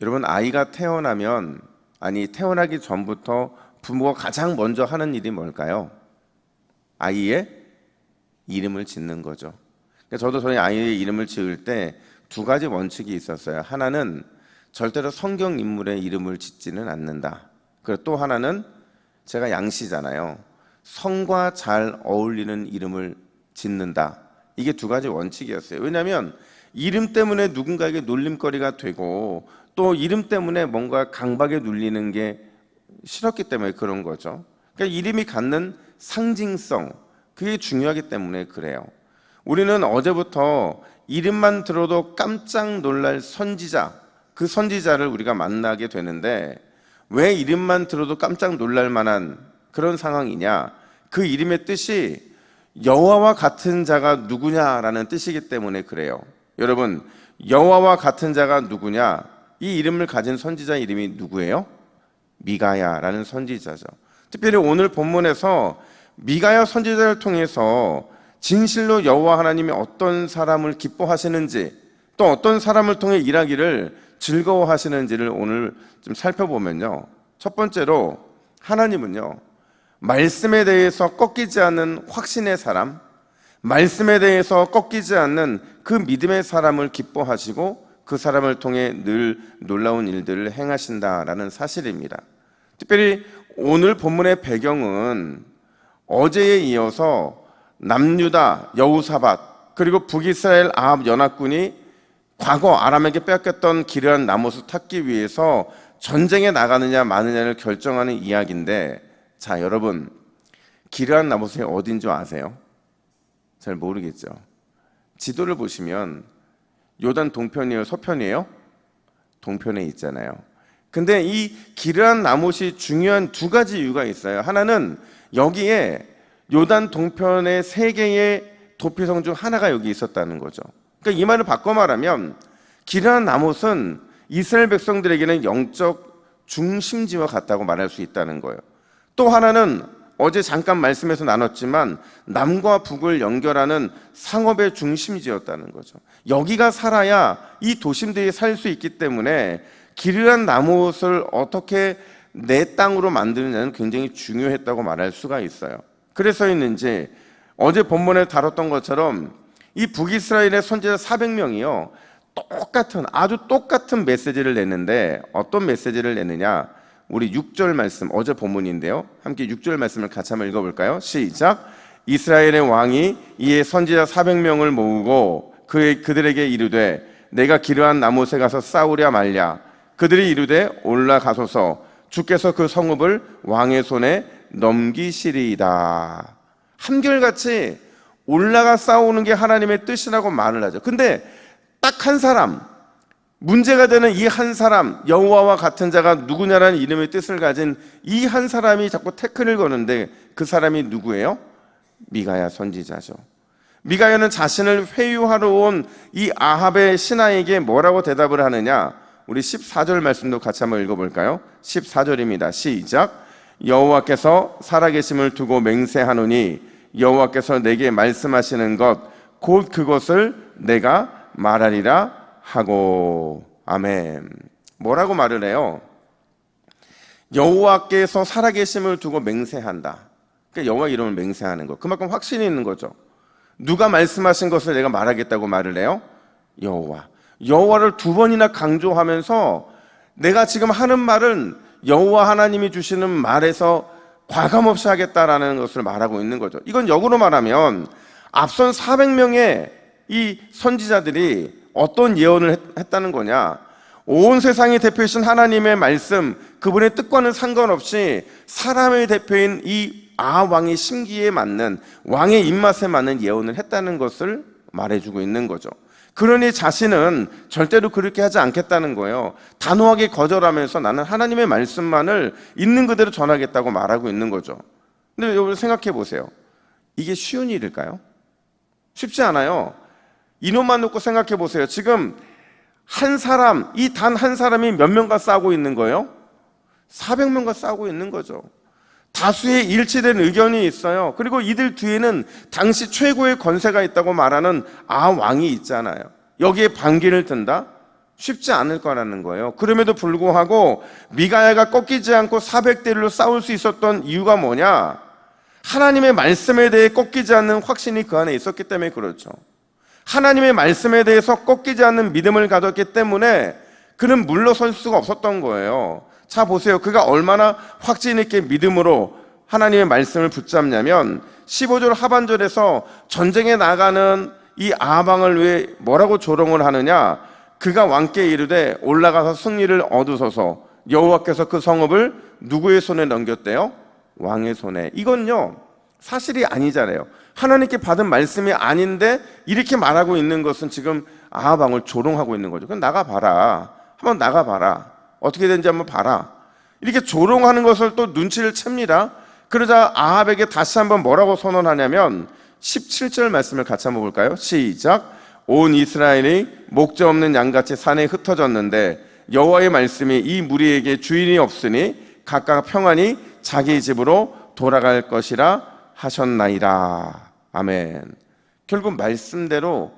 여러분, 아이가 태어나면, 아니 태어나기 전부터 부모가 가장 먼저 하는 일이 뭘까요? 아이의 이름을 짓는 거죠. 그러니까 저도 저희 아이의 이름을 지을 때 두 가지 원칙이 있었어요. 하나는 절대로 성경 인물의 이름을 짓지는 않는다. 그리고 또 하나는, 제가 양씨잖아요, 성과 잘 어울리는 이름을 짓는다. 이게 두 가지 원칙이었어요. 왜냐하면 이름 때문에 누군가에게 놀림거리가 되고, 또 이름 때문에 뭔가 강박에 눌리는 게 싫었기 때문에 그런 거죠. 그러니까 이름이 갖는 상징성, 그게 중요하기 때문에 그래요. 우리는 어제부터 이름만 들어도 깜짝 놀랄 선지자, 그 선지자를 우리가 만나게 되는데, 왜 이름만 들어도 깜짝 놀랄 만한 그런 상황이냐? 그 이름의 뜻이 여호와와 같은 자가 누구냐라는 뜻이기 때문에 그래요. 여러분, 여호와와 같은 자가 누구냐? 이 이름을 가진 선지자 이름이 누구예요? 미가야라는 선지자죠. 특별히 오늘 본문에서 미가야 선지자를 통해서 진실로 여호와 하나님이 어떤 사람을 기뻐하시는지, 또 어떤 사람을 통해 일하기를 즐거워하시는지를 오늘 좀 살펴보면요, 첫 번째로 하나님은요, 말씀에 대해서 꺾이지 않는 확신의 사람, 말씀에 대해서 꺾이지 않는 그 믿음의 사람을 기뻐하시고 그 사람을 통해 늘 놀라운 일들을 행하신다라는 사실입니다. 특별히 오늘 본문의 배경은 어제에 이어서 남유다 여호사밧 그리고 북이스라엘 아합 연합군이 과거 아람에게 빼앗겼던 기르한 나못을 탔기 위해서 전쟁에 나가느냐 마느냐를 결정하는 이야기인데, 자 여러분, 기르한 나못이 어딘 줄 아세요? 잘 모르겠죠. 지도를 보시면 요단 동편이에요, 서편이에요? 동편에 있잖아요. 근데 이 기르한 나못이 중요한 두 가지 이유가 있어요. 하나는 여기에 요단 동편의 세 개의 도피성 중 하나가 여기 있었다는 거죠. 그러니까 이 말을 바꿔 말하면 기르한 나못은 이스라엘 백성들에게는 영적 중심지와 같다고 말할 수 있다는 거예요. 또 하나는 어제 잠깐 말씀에서 나눴지만 남과 북을 연결하는 상업의 중심지였다는 거죠. 여기가 살아야 이 도심들이 살 수 있기 때문에 기르한 나못을 어떻게 내 땅으로 만드느냐는 굉장히 중요했다고 말할 수가 있어요. 그래서였는지 어제 본문에 다뤘던 것처럼 이 북이스라엘의 선지자 400명이요 아주 똑같은 메시지를 냈는데, 어떤 메시지를 냈느냐? 우리 6절 말씀, 어제 본문인데요, 함께 6절 말씀을 같이 한번 읽어볼까요? 시작. 이스라엘의 왕이 이에 선지자 400명을 모으고 그들에게 이르되 내가 기르한 나못에 가서 싸우랴 말랴. 그들이 이르되 올라가소서, 주께서 그 성읍을 왕의 손에 넘기시리이다. 한결같이 올라가 싸우는 게 하나님의 뜻이라고 말을 하죠. 근데 딱 한 사람, 문제가 되는 이 한 사람, 여호와와 같은 자가 누구냐라는 이름의 뜻을 가진 이 한 사람이 자꾸 태클을 거는데, 그 사람이 누구예요? 미가야 선지자죠. 미가야는 자신을 회유하러 온 이 아합의 신하에게 뭐라고 대답을 하느냐? 우리 14절 말씀도 같이 한번 읽어볼까요? 14절입니다. 시작. 여호와께서 살아계심을 두고 맹세하노니 여호와께서 내게 말씀하시는 것 곧 그것을 내가 말하리라 하고. 아멘. 뭐라고 말을 해요? 여호와께서 살아계심을 두고 맹세한다. 그러니까 여호와 이름을 맹세하는 거, 그만큼 확신이 있는 거죠. 누가 말씀하신 것을 내가 말하겠다고 말을 해요? 여호와를 두 번이나 강조하면서 내가 지금 하는 말은 여호와 하나님이 주시는 말에서 과감없이 하겠다라는 것을 말하고 있는 거죠. 이건 역으로 말하면 앞선 400명의 이 선지자들이 어떤 예언을 했다는 거냐? 온 세상의 대표이신 하나님의 말씀, 그분의 뜻과는 상관없이 사람의 대표인 이 아합 왕의 심기에 맞는, 왕의 입맛에 맞는 예언을 했다는 것을 말해주고 있는 거죠. 그러니 자신은 절대로 그렇게 하지 않겠다는 거예요. 단호하게 거절하면서 나는 하나님의 말씀만을 있는 그대로 전하겠다고 말하고 있는 거죠. 근데 여러분 생각해 보세요. 이게 쉬운 일일까요? 쉽지 않아요. 이놈만 놓고 생각해 보세요. 지금 한 사람, 이 단 한 사람이 몇 명과 싸우고 있는 거예요? 400명과 싸우고 있는 거죠. 다수의 일치된 의견이 있어요. 그리고 이들 뒤에는 당시 최고의 권세가 있다고 말하는 왕이 있잖아요. 여기에 반기를 든다? 쉽지 않을 거라는 거예요. 그럼에도 불구하고 미가야가 꺾이지 않고 400대 1로 싸울 수 있었던 이유가 뭐냐? 하나님의 말씀에 대해 꺾이지 않는 확신이 그 안에 있었기 때문에 그렇죠. 하나님의 말씀에 대해서 꺾이지 않는 믿음을 가졌기 때문에 그는 물러설 수가 없었던 거예요. 자, 보세요. 그가 얼마나 확신 있게 믿음으로 하나님의 말씀을 붙잡냐면 15절 하반절에서 전쟁에 나가는 이 아합 왕을 왜 뭐라고 조롱을 하느냐? 그가 왕께 이르되 올라가서 승리를 얻으소서. 여호와께서 그 성읍을 누구의 손에 넘겼대요? 왕의 손에. 이건요 사실이 아니잖아요. 하나님께 받은 말씀이 아닌데 이렇게 말하고 있는 것은 지금 아합 왕을 조롱하고 있는 거죠. 그럼 나가봐라. 한번 나가봐라. 어떻게 되는지 한번 봐라. 이렇게 조롱하는 것을 또 눈치를 챕니다. 그러자 아합에게 다시 한번 뭐라고 선언하냐면 17절 말씀을 같이 한번 볼까요? 시작. 온 이스라엘이 목자 없는 양같이 산에 흩어졌는데 여호와의 말씀이 이 무리에게 주인이 없으니 각각 평안히 자기 집으로 돌아갈 것이라 하셨나이다. 아멘. 결국 말씀대로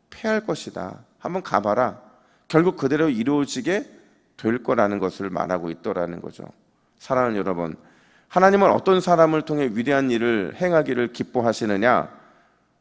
패할 것이다. 한번 가봐라. 결국 그대로 이루어지게 될 거라는 것을 말하고 있더라는 거죠. 사랑하는 여러분, 하나님은 어떤 사람을 통해 위대한 일을 행하기를 기뻐하시느냐?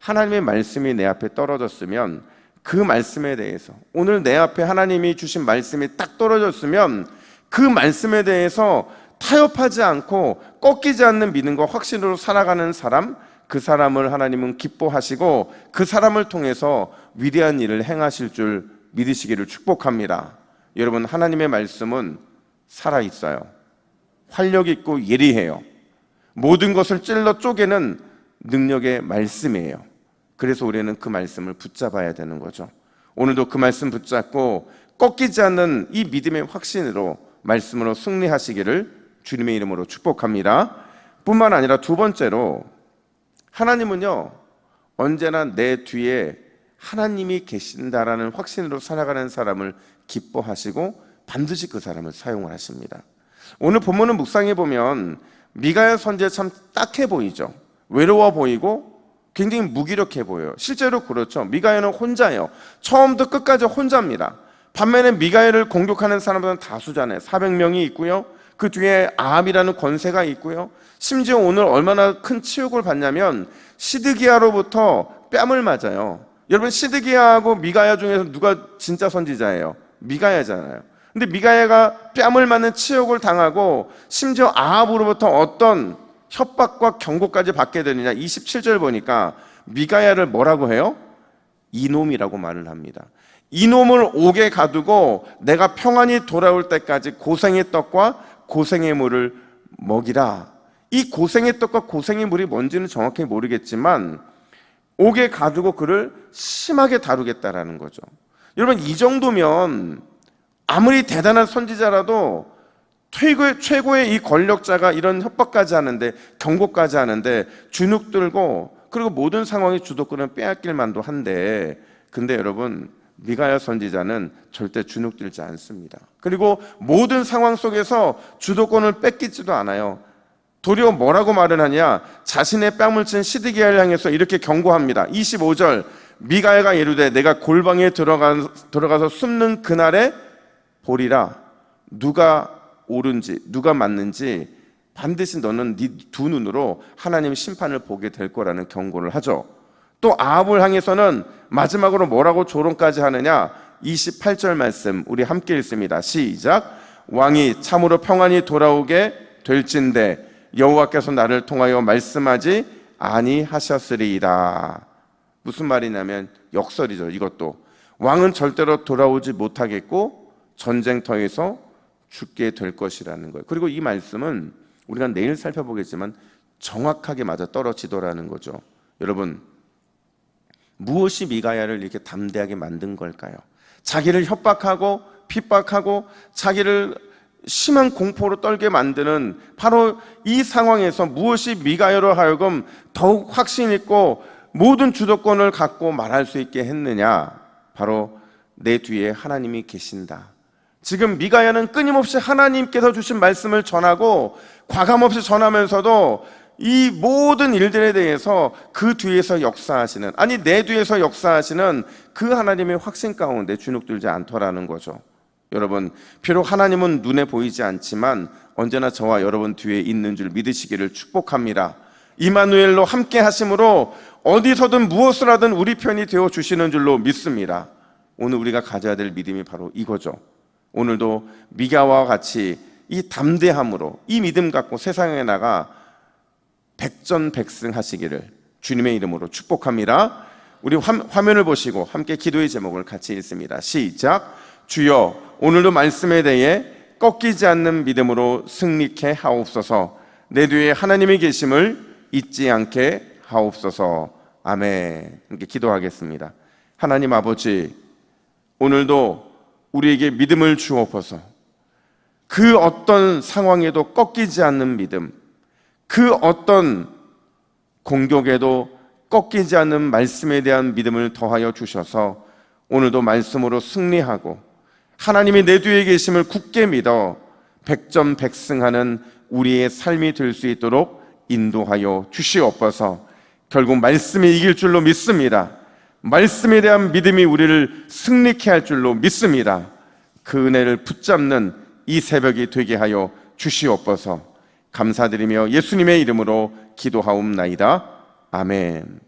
하나님의 말씀이 내 앞에 떨어졌으면 그 말씀에 대해서, 오늘 내 앞에 하나님이 주신 말씀이 딱 떨어졌으면 그 말씀에 대해서 타협하지 않고 꺾이지 않는 믿음과 확신으로 살아가는 사람, 그 사람을 하나님은 기뻐하시고 그 사람을 통해서 위대한 일을 행하실 줄 믿으시기를 축복합니다. 여러분, 하나님의 말씀은 살아있어요. 활력 있고 예리해요. 모든 것을 찔러 쪼개는 능력의 말씀이에요. 그래서 우리는 그 말씀을 붙잡아야 되는 거죠. 오늘도 그 말씀 붙잡고 꺾이지 않는 이 믿음의 확신으로 말씀으로 승리하시기를 주님의 이름으로 축복합니다. 뿐만 아니라 두 번째로, 하나님은요 언제나 내 뒤에 하나님이 계신다라는 확신으로 살아가는 사람을 기뻐하시고 반드시 그 사람을 사용을 하십니다. 오늘 본문을 묵상해 보면 미가야 선지자 참 딱해 보이죠. 외로워 보이고 굉장히 무기력해 보여요. 실제로 그렇죠. 미가야는 혼자예요. 처음부터 끝까지 혼자입니다. 반면에 미가야를 공격하는 사람들은 다수잖아요. 400명이 있고요. 그 뒤에 아합이라는 권세가 있고요. 심지어 오늘 얼마나 큰 치욕을 받냐면 시드기야로부터 뺨을 맞아요. 여러분, 시드기야하고 미가야 중에서 누가 진짜 선지자예요? 미가야잖아요. 근데 미가야가 뺨을 맞는 치욕을 당하고 심지어 아합으로부터 어떤 협박과 경고까지 받게 되느냐. 27절 보니까 미가야를 뭐라고 해요? 이놈이라고 말을 합니다. 이놈을 옥에 가두고 내가 평안히 돌아올 때까지 고생의 떡과 고생의 물을 먹이라. 이 고생의 떡과 고생의 물이 뭔지는 정확히 모르겠지만 옥에 가두고 그를 심하게 다루겠다라는 거죠. 여러분, 이 정도면 아무리 대단한 선지자라도 최고의 이 권력자가 이런 협박까지 하는데, 경고까지 하는데 주눅 들고, 그리고 모든 상황의 주도권을 빼앗길 만도 한데, 근데 여러분, 미가야 선지자는 절대 주눅 들지 않습니다. 그리고 모든 상황 속에서 주도권을 뺏기지도 않아요. 도리어 뭐라고 말을 하냐? 자신의 뺨을 친 시드기야를 향해서 이렇게 경고합니다. 25절, 미가야가 이르되 내가 골방에 들어가서 숨는 그날에 보리라. 누가 옳은지 누가 맞는지 반드시 너는 네 두 눈으로 하나님의 심판을 보게 될 거라는 경고를 하죠. 또 아합을 향해서는 마지막으로 뭐라고 조롱까지 하느냐? 28절 말씀 우리 함께 읽습니다. 시작. 왕이 참으로 평안히 돌아오게 될진대 여호와께서 나를 통하여 말씀하지 아니하셨으리이다. 무슨 말이냐면 역설이죠. 이것도 왕은 절대로 돌아오지 못하겠고 전쟁터에서 죽게 될 것이라는 거예요. 그리고 이 말씀은 우리가 내일 살펴보겠지만 정확하게 맞아 떨어지더라는 거죠. 여러분, 무엇이 미가야를 이렇게 담대하게 만든 걸까요? 자기를 협박하고 핍박하고 자기를 심한 공포로 떨게 만드는 바로 이 상황에서 무엇이 미가야로 하여금 더욱 확신 있고 모든 주도권을 갖고 말할 수 있게 했느냐? 바로 내 뒤에 하나님이 계신다. 지금 미가야는 끊임없이 하나님께서 주신 말씀을 전하고 과감없이 전하면서도 이 모든 일들에 대해서 그 뒤에서 역사하시는, 아니 내 뒤에서 역사하시는 그 하나님의 확신 가운데 주눅들지 않더라는 거죠. 여러분, 비록 하나님은 눈에 보이지 않지만 언제나 저와 여러분 뒤에 있는 줄 믿으시기를 축복합니다. 이마누엘로 함께 하심으로 어디서든 무엇을 하든 우리 편이 되어 주시는 줄로 믿습니다. 오늘 우리가 가져야 될 믿음이 바로 이거죠. 오늘도 미가와 같이 이 담대함으로 이 믿음 갖고 세상에 나가 백전백승하시기를 주님의 이름으로 축복합니다. 우리 화면을 보시고 함께 기도의 제목을 같이 읽습니다. 시작. 주여, 오늘도 말씀에 대해 꺾이지 않는 믿음으로 승리케 하옵소서. 내 뒤에 하나님이 계심을 잊지 않게 하옵소서. 아멘. 함께 기도하겠습니다. 하나님 아버지, 오늘도 우리에게 믿음을 주옵소서. 그 어떤 상황에도 꺾이지 않는 믿음, 그 어떤 공격에도 꺾이지 않는 말씀에 대한 믿음을 더하여 주셔서 오늘도 말씀으로 승리하고 하나님이 내 뒤에 계심을 굳게 믿어 백전백승하는 우리의 삶이 될 수 있도록 인도하여 주시옵소서. 결국 말씀이 이길 줄로 믿습니다. 말씀에 대한 믿음이 우리를 승리케 할 줄로 믿습니다. 그 은혜를 붙잡는 이 새벽이 되게 하여 주시옵소서. 감사드리며 예수님의 이름으로 기도하옵나이다. 아멘.